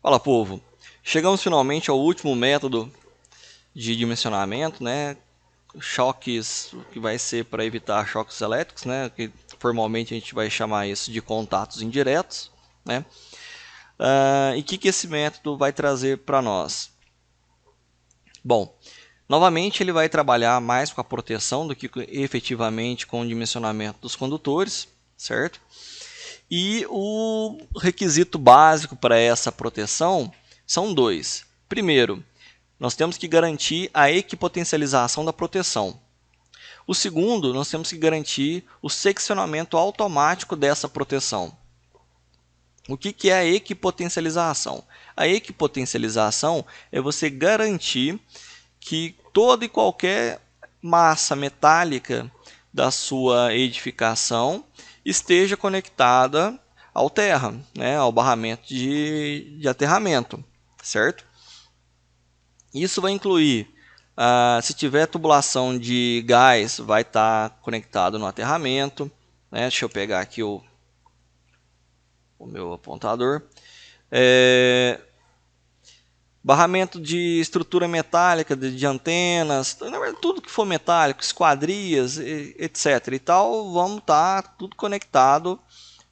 Fala, povo! Chegamos finalmente ao último método de dimensionamento, né? Choques, que vai ser para evitar choques elétricos, né? Que formalmente a gente vai chamar isso de contatos indiretos, né? E o que esse método vai trazer para nós? Bom, novamente ele vai trabalhar mais com a proteção do que efetivamente com o dimensionamento dos condutores, certo? E o requisito básico para essa proteção são dois. Primeiro, nós temos que garantir a equipotencialização da proteção. O segundo, nós temos que garantir o seccionamento automático dessa proteção. O que é a equipotencialização? A equipotencialização é você garantir que toda e qualquer massa metálica da sua edificação esteja conectada ao terra, né, ao barramento de aterramento, certo? Isso vai incluir, se tiver tubulação de gás, vai estar conectado no aterramento, né? Deixa eu pegar aqui o meu apontador. Barramento de estrutura metálica, de antenas, na verdade, tudo que for metálico, esquadrias, etc. e tal, vamos estar tudo conectado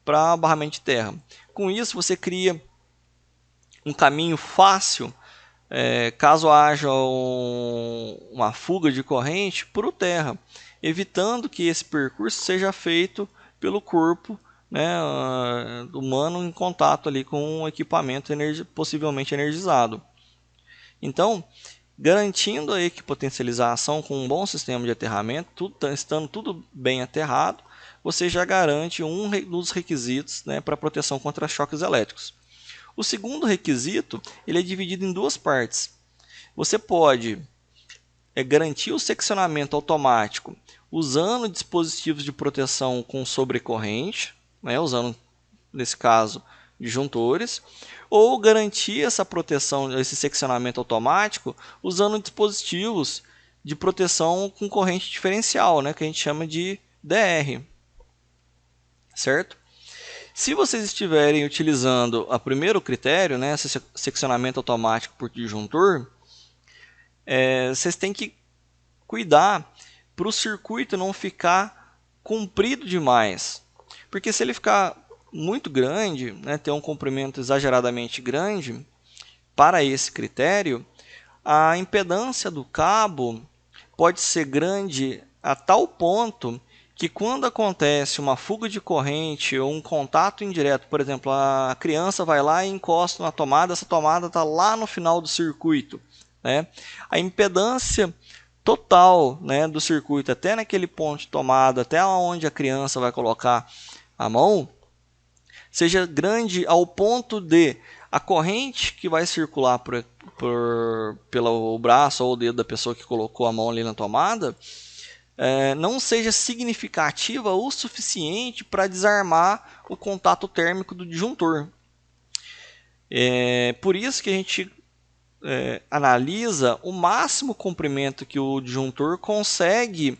para barramento de terra. Com isso, você cria um caminho fácil, caso haja uma fuga de corrente, para o terra, evitando que esse percurso seja feito pelo corpo, né, humano em contato ali com um equipamento possivelmente energizado. Então, garantindo a equipotencialização com um bom sistema de aterramento, estando tudo bem aterrado, você já garante um dos requisitos, né, para proteção contra choques elétricos. O segundo requisito ele é dividido em duas partes. Você pode garantir o seccionamento automático usando dispositivos de proteção com sobrecorrente, né, usando, nesse caso, disjuntores, ou garantir essa proteção, esse seccionamento automático, usando dispositivos de proteção com corrente diferencial, né, que a gente chama de DR, certo? Se vocês estiverem utilizando o primeiro critério, né, esse seccionamento automático por disjuntor, vocês têm que cuidar para o circuito não ficar comprido demais, porque se ele ficar muito grande, né, ter um comprimento exageradamente grande, para esse critério, a impedância do cabo pode ser grande a tal ponto que quando acontece uma fuga de corrente ou um contato indireto, por exemplo, a criança vai lá e encosta na tomada, essa tomada está lá no final do circuito, né? A impedância total, né, do circuito até naquele ponto de tomada, até onde a criança vai colocar a mão, seja grande ao ponto de a corrente que vai circular pelo braço ou o dedo da pessoa que colocou a mão ali na tomada não seja significativa o suficiente para desarmar o contato térmico do disjuntor. Por isso que a gente analisa o máximo comprimento que o disjuntor consegue,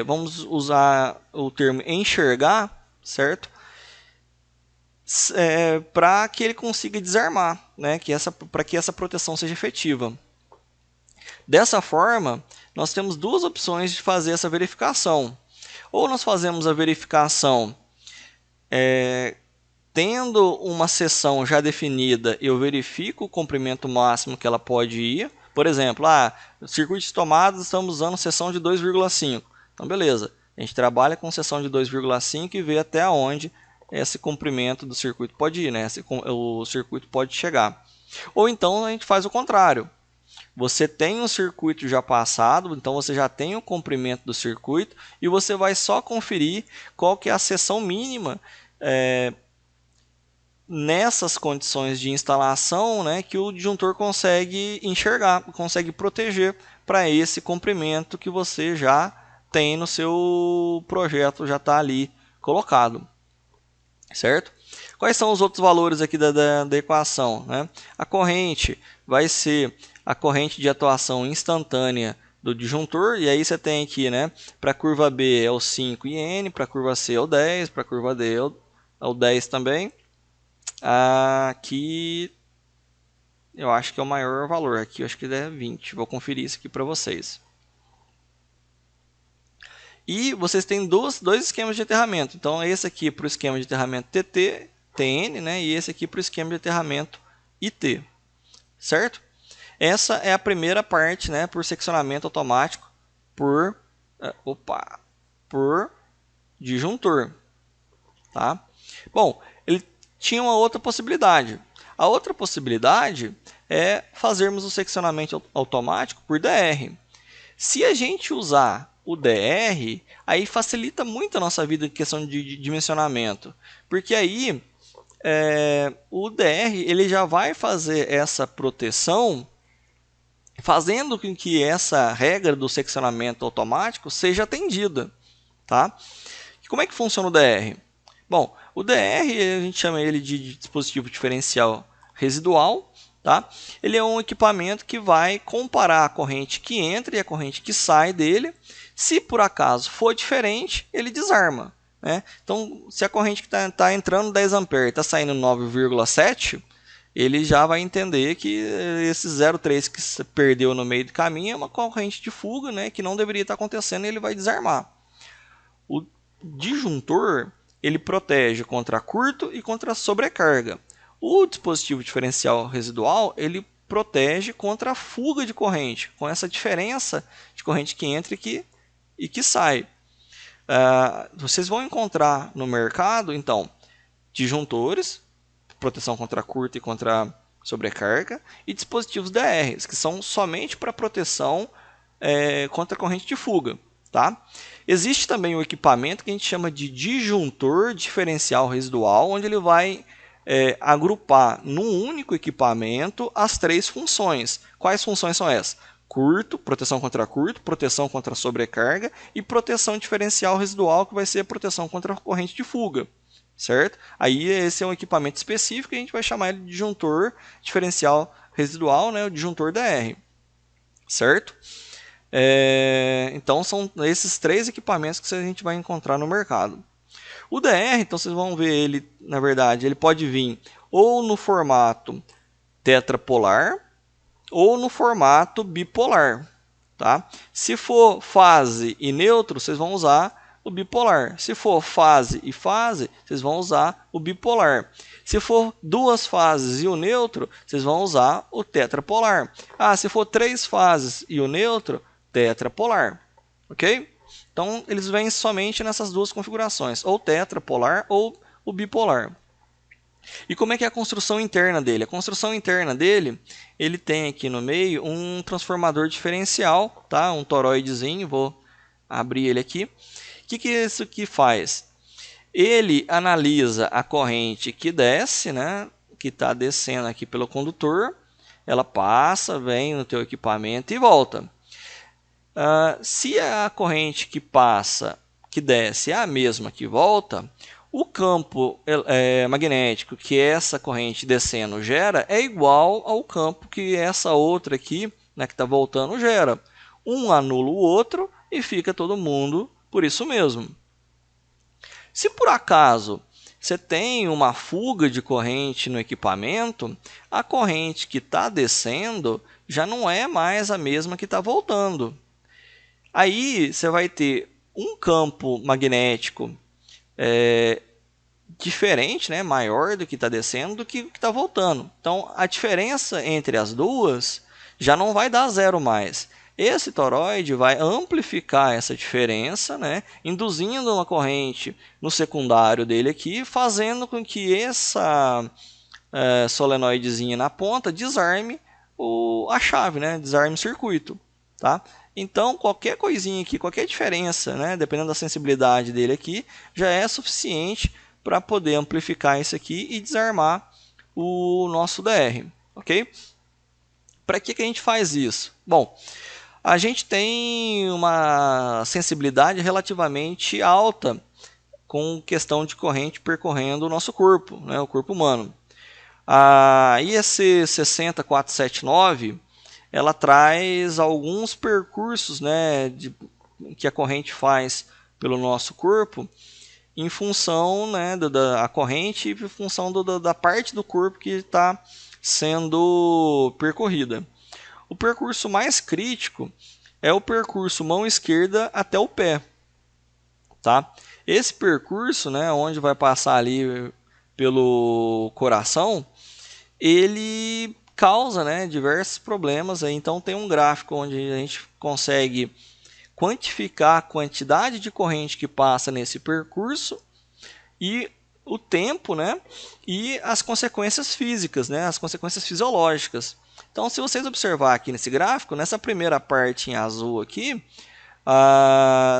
vamos usar o termo enxergar, certo? Para que ele consiga desarmar, né? Para que essa proteção seja efetiva. Dessa forma, nós temos duas opções de fazer essa verificação. Ou nós fazemos a verificação tendo uma seção já definida, eu verifico o comprimento máximo que ela pode ir. Por exemplo, circuito de tomadas, estamos usando seção de 2,5. Então, beleza. A gente trabalha com seção de 2,5 e vê até onde esse comprimento do circuito pode ir, né? O circuito pode chegar. Ou então a gente faz o contrário. Você tem um circuito já passado, então você já tem o comprimento do circuito e você vai só conferir qual que é a seção mínima nessas condições de instalação, né, que o disjuntor consegue enxergar, consegue proteger para esse comprimento que você já tem no seu projeto, já está ali colocado, certo? Quais são os outros valores aqui da equação, né? A corrente vai ser a corrente de atuação instantânea do disjuntor, e aí você tem aqui, né, para a curva B é o 5 IN, para a curva C é o 10, para a curva D é o 10 também. Aqui eu acho que é o maior valor. Aqui eu acho que é 20. Vou conferir isso aqui para vocês. E vocês têm dois esquemas de aterramento. Então, esse aqui para o esquema de aterramento TT, TN, né? E esse aqui para o esquema de aterramento IT. Certo? Essa é a primeira parte, né? Por seccionamento automático por disjuntor. Tá? Bom, ele tinha uma outra possibilidade. A outra possibilidade é fazermos o seccionamento automático por DR. Se a gente usar o DR, aí facilita muito a nossa vida em questão de dimensionamento. Porque aí o DR ele já vai fazer essa proteção, fazendo com que essa regra do seccionamento automático seja atendida. Tá? E como é que funciona o DR? Bom, o DR a gente chama ele de dispositivo diferencial residual. Tá? Ele é um equipamento que vai comparar a corrente que entra e a corrente que sai dele. Se por acaso for diferente, ele desarma. Né? Então, se a corrente que está entrando 10 A e está saindo 9,7, ele já vai entender que esse 0,3 que se perdeu no meio do caminho é uma corrente de fuga, né, que não deveria estar acontecendo, e ele vai desarmar. O disjuntor ele protege contra curto e contra sobrecarga. O dispositivo diferencial residual ele protege contra a fuga de corrente, com essa diferença de corrente que entra e que sai. Vocês vão encontrar no mercado, então, disjuntores, proteção contra curto e contra sobrecarga, e dispositivos DRs, que são somente para proteção contra corrente de fuga. Tá? Existe também o equipamento que a gente chama de disjuntor diferencial residual, onde ele vai agrupar num único equipamento as três funções. Quais funções são essas? Curto, proteção contra sobrecarga e proteção diferencial residual, que vai ser a proteção contra a corrente de fuga. Certo? Aí esse é um equipamento específico e a gente vai chamar ele de disjuntor diferencial residual, né? O disjuntor DR. Certo? Então são esses três equipamentos que a gente vai encontrar no mercado. O DR, então vocês vão ver ele, na verdade, ele pode vir ou no formato tetrapolar ou no formato bipolar. Tá? Se for fase e neutro, vocês vão usar o bipolar. Se for fase e fase, vocês vão usar o bipolar. Se for duas fases e o neutro, vocês vão usar o tetrapolar. Se for três fases e o neutro, tetrapolar. Ok? Então, eles vêm somente nessas duas configurações, ou tetrapolar ou o bipolar. E como é que é a construção interna dele? A construção interna dele, ele tem aqui no meio um transformador diferencial, tá? Um toroidezinho, vou abrir ele aqui. O que isso aqui faz? Ele analisa a corrente que desce, né? Que está descendo aqui pelo condutor, ela passa, vem no teu equipamento e volta. Se a corrente que passa, que desce, é a mesma que volta, o campo magnético que essa corrente descendo gera é igual ao campo que essa outra aqui, né, que está voltando, gera. Um anula o outro e fica todo mundo por isso mesmo. Se por acaso você tem uma fuga de corrente no equipamento, a corrente que está descendo já não é mais a mesma que está voltando. Aí você vai ter um campo magnético diferente, né, maior do que está descendo do que o que está voltando. Então, a diferença entre as duas já não vai dar zero mais. Esse toroide vai amplificar essa diferença, né, induzindo uma corrente no secundário dele aqui, fazendo com que essa solenoidezinha na ponta desarme a chave, né, desarme o circuito. Tá? Então, qualquer coisinha aqui, qualquer diferença, né, dependendo da sensibilidade dele aqui, já é suficiente para poder amplificar isso aqui e desarmar o nosso DR. Ok? Para que a gente faz isso? Bom, a gente tem uma sensibilidade relativamente alta com questão de corrente percorrendo o nosso corpo, né, o corpo humano. A IEC 60479 ela traz alguns percursos, né, que a corrente faz pelo nosso corpo em função, né, da corrente e em função da parte do corpo que está sendo percorrida. O percurso mais crítico é o percurso mão esquerda até o pé, tá? Esse percurso, né, onde vai passar ali pelo coração, ele causa, né, diversos problemas. Então tem um gráfico onde a gente consegue quantificar a quantidade de corrente que passa nesse percurso e o tempo, né, e as consequências físicas, né, as consequências fisiológicas. Então, se vocês observar aqui nesse gráfico, nessa primeira parte em azul aqui,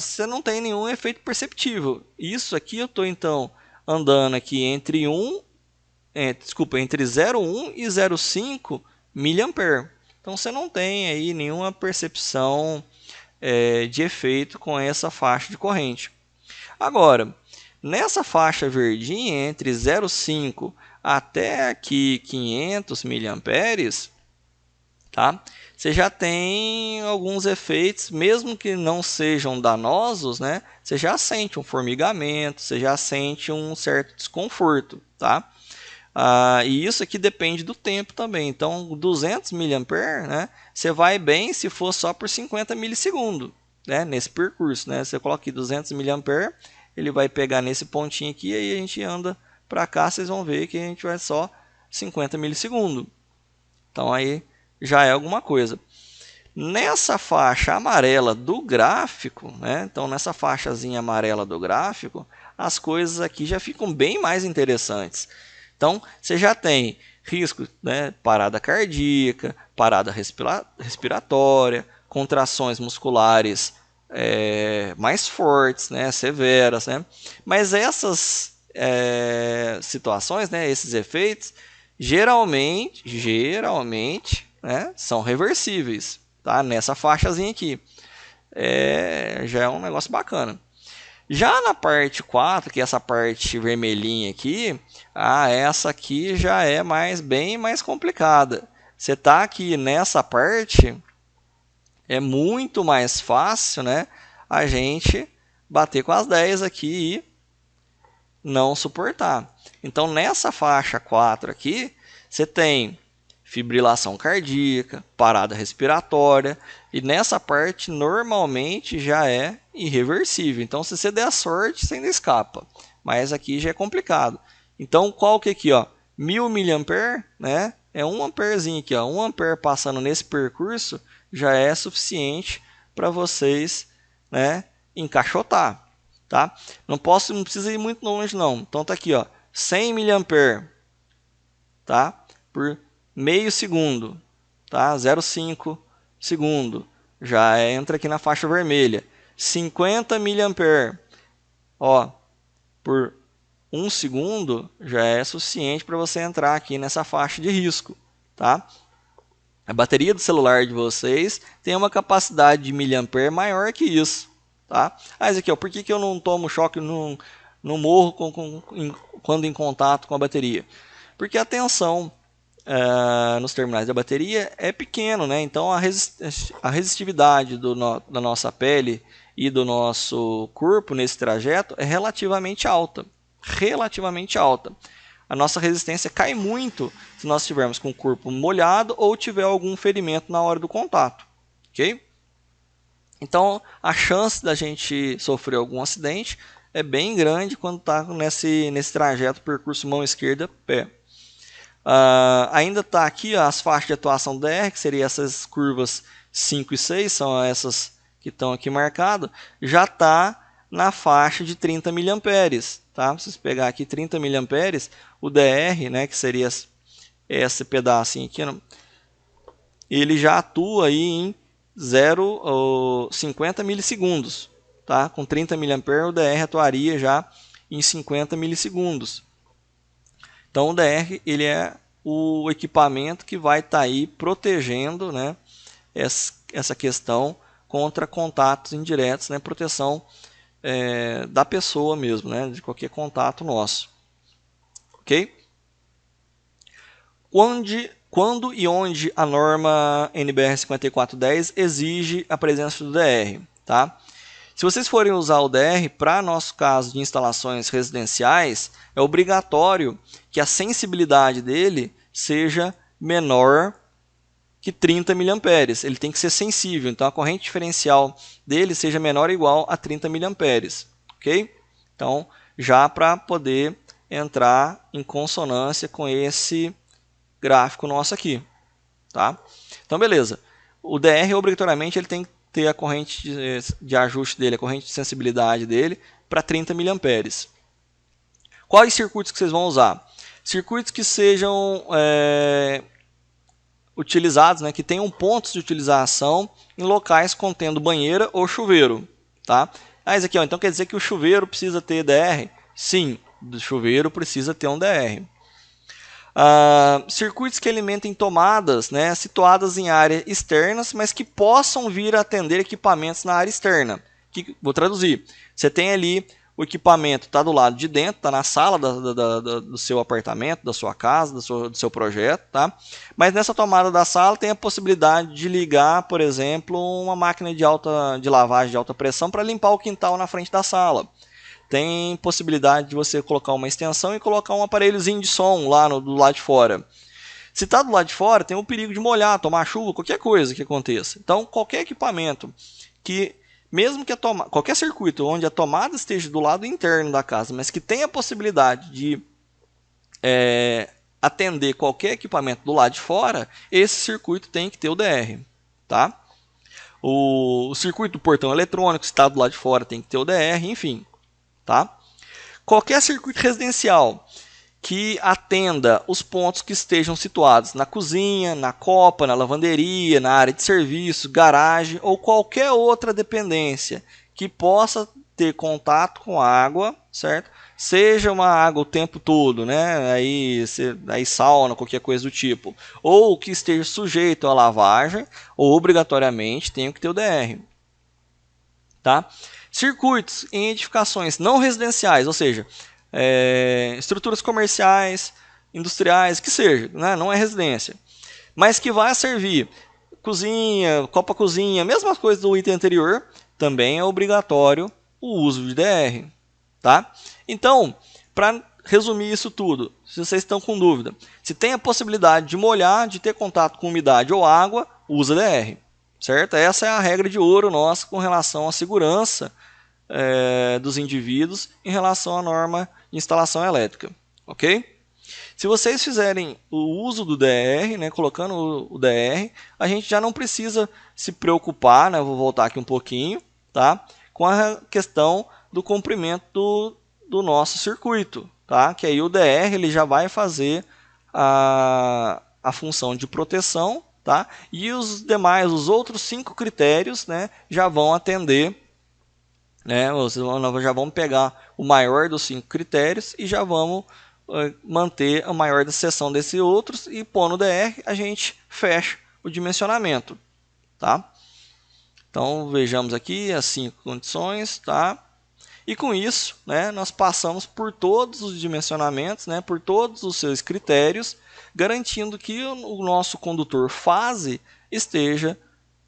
você não tem nenhum efeito perceptível. Isso aqui eu estou então andando aqui entre 0,1 e 0,5 mA. Então você não tem aí nenhuma percepção de efeito com essa faixa de corrente. Agora, nessa faixa verdinha, entre 0,5 até aqui 500 mA, tá? Você já tem alguns efeitos, mesmo que não sejam danosos, né? Você já sente um formigamento, você já sente um certo desconforto, tá? E isso aqui depende do tempo também. Então, 200 mA, né? Você vai bem se for só por 50 milissegundos, né? Nesse percurso, né? Você coloca aqui 200 mA, ele vai pegar nesse pontinho aqui e aí a gente anda para cá, vocês vão ver que a gente vai só 50 milissegundos. Então aí já é alguma coisa. Nessa faixa amarela do gráfico, né? Então nessa faixazinha amarela do gráfico, as coisas aqui já ficam bem mais interessantes. Então você já tem risco, né? Parada cardíaca, parada respiratória, contrações musculares mais fortes, né? Severas, né? Mas essas situações, né? Esses efeitos, geralmente, né? São reversíveis, tá? Nessa faixazinha aqui. Já é um negócio bacana. Já na parte 4, que é essa parte vermelhinha aqui, essa aqui já é bem mais complicada. Você tá aqui nessa parte, é muito mais fácil, né, a gente bater com as 10 aqui e não suportar. Então nessa faixa 4 aqui, você tem fibrilação cardíaca, parada respiratória, e nessa parte normalmente já é irreversível. Então se você der a sorte, você ainda escapa, mas aqui já é complicado. Então qual que é aqui, ó, 1000 mA, né? É 1 amperzinho aqui, ó, 1 ampere passando nesse percurso já é suficiente para vocês, né, encaixotar, tá? Não precisa ir muito longe não. Então tá aqui, ó, 100 mA, tá? Por meio segundo, tá? 0,5 segundo, já entra aqui na faixa vermelha. 50 mA, ó, por 1 segundo já é suficiente para você entrar aqui nessa faixa de risco, tá? A bateria do celular de vocês tem uma capacidade de miliampere maior que isso, tá? Mas aqui, ó, por que eu não tomo choque, não morro quando em contato com a bateria? Porque a tensão nos terminais da bateria é pequeno, né? Então a resistividade da nossa pele e do nosso corpo nesse trajeto é relativamente alta. A nossa resistência cai muito se nós estivermos com o corpo molhado ou tiver algum ferimento na hora do contato, ok? Então a chance da gente sofrer algum acidente é bem grande quando está nesse trajeto percurso mão esquerda pé. Ainda está aqui as faixas de atuação DR, que seriam essas curvas 5 e 6, são essas que estão aqui marcadas, já está na faixa de 30 mA. Tá? Se vocês pegar aqui 30 mA, o DR, né, que seria esse pedacinho aqui, ele já atua aí em 50 milissegundos. Tá? Com 30 mA, o DR atuaria já em 50 milissegundos. Então o DR ele é o equipamento que vai estar aí protegendo, né, essa questão contra contatos indiretos, né, proteção da pessoa mesmo, né, de qualquer contato nosso. Ok? Quando e onde a norma NBR 5410 exige a presença do DR, tá? Se vocês forem usar o DR para nosso caso de instalações residenciais, é obrigatório que a sensibilidade dele seja menor que 30 mA. Ele tem que ser sensível, então a corrente diferencial dele seja menor ou igual a 30 mA, ok? Então, já para poder entrar em consonância com esse gráfico nosso aqui, tá? Então, beleza. O DR, obrigatoriamente, ele tem que ter a corrente de ajuste dele, a corrente de sensibilidade dele, para 30 mA. Quais circuitos que vocês vão usar? Circuitos que sejam utilizados, né, que tenham pontos de utilização em locais contendo banheira ou chuveiro, tá? Esse aqui, ó, então quer dizer que o chuveiro precisa ter DR? Sim, o chuveiro precisa ter um DR. Circuitos que alimentem tomadas, né, situadas em áreas externas, mas que possam vir a atender equipamentos na área externa. Vou traduzir. Você tem ali o equipamento, está do lado de dentro, está na sala do seu apartamento, da sua casa, do seu projeto, tá? Mas nessa tomada da sala tem a possibilidade de ligar, por exemplo, uma máquina de lavagem de alta pressão para limpar o quintal na frente da sala. Tem possibilidade de você colocar uma extensão e colocar um aparelhozinho de som lá do lado de fora. Se está do lado de fora, tem o perigo de molhar, tomar chuva, qualquer coisa que aconteça. Então, qualquer equipamento que, mesmo que qualquer circuito onde a tomada esteja do lado interno da casa, mas que tenha a possibilidade de atender qualquer equipamento do lado de fora, esse circuito tem que ter o DR, tá? O circuito do portão eletrônico, se está do lado de fora, tem que ter o DR, enfim. Tá? Qualquer circuito residencial que atenda os pontos que estejam situados na cozinha, na copa, na lavanderia, na área de serviço, garagem ou qualquer outra dependência que possa ter contato com água, certo? Seja uma água o tempo todo, né? Aí sauna, qualquer coisa do tipo, ou que esteja sujeito à lavagem, ou obrigatoriamente tem que ter o DR, tá? Circuitos em edificações não residenciais, ou seja, estruturas comerciais, industriais, que seja, né? Não é residência, mas que vai servir cozinha, copa-cozinha, mesma coisa do item anterior, também é obrigatório o uso de DR. Tá? Então, para resumir isso tudo, se vocês estão com dúvida, se tem a possibilidade de molhar, de ter contato com umidade ou água, usa DR. Certo? Essa é a regra de ouro nossa com relação à segurança dos indivíduos em relação à norma de instalação elétrica. Ok? Se vocês fizerem o uso do DR, né, colocando o DR, a gente já não precisa se preocupar, né, vou voltar aqui um pouquinho, tá, com a questão do comprimento do nosso circuito. Tá? Que aí o DR ele já vai fazer a função de proteção, tá? E os outros 5 critérios, né, já vão atender, né, nós já vamos pegar o maior dos 5 critérios e já vamos manter a maior da seção desses outros e pôr no DR a gente fecha o dimensionamento. Tá? Então vejamos aqui as 5 condições. Tá? E com isso, né, nós passamos por todos os dimensionamentos, né, por todos os seus critérios, garantindo que o nosso condutor fase esteja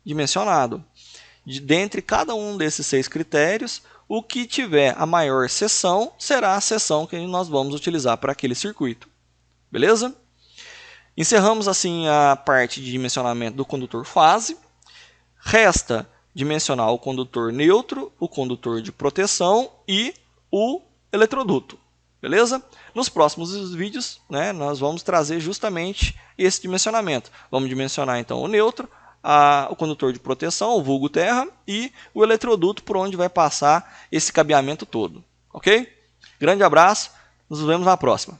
dimensionado. Dentre cada um desses 6 critérios, o que tiver a maior seção será a seção que nós vamos utilizar para aquele circuito. Beleza? Encerramos assim a parte de dimensionamento do condutor fase. Resta dimensionar o condutor neutro, o condutor de proteção e o eletroduto. Beleza? Nos próximos vídeos, né, nós vamos trazer justamente esse dimensionamento. Vamos dimensionar então o neutro, o condutor de proteção, o vulgo terra, e o eletroduto por onde vai passar esse cabeamento todo. Ok? Grande abraço, nos vemos na próxima.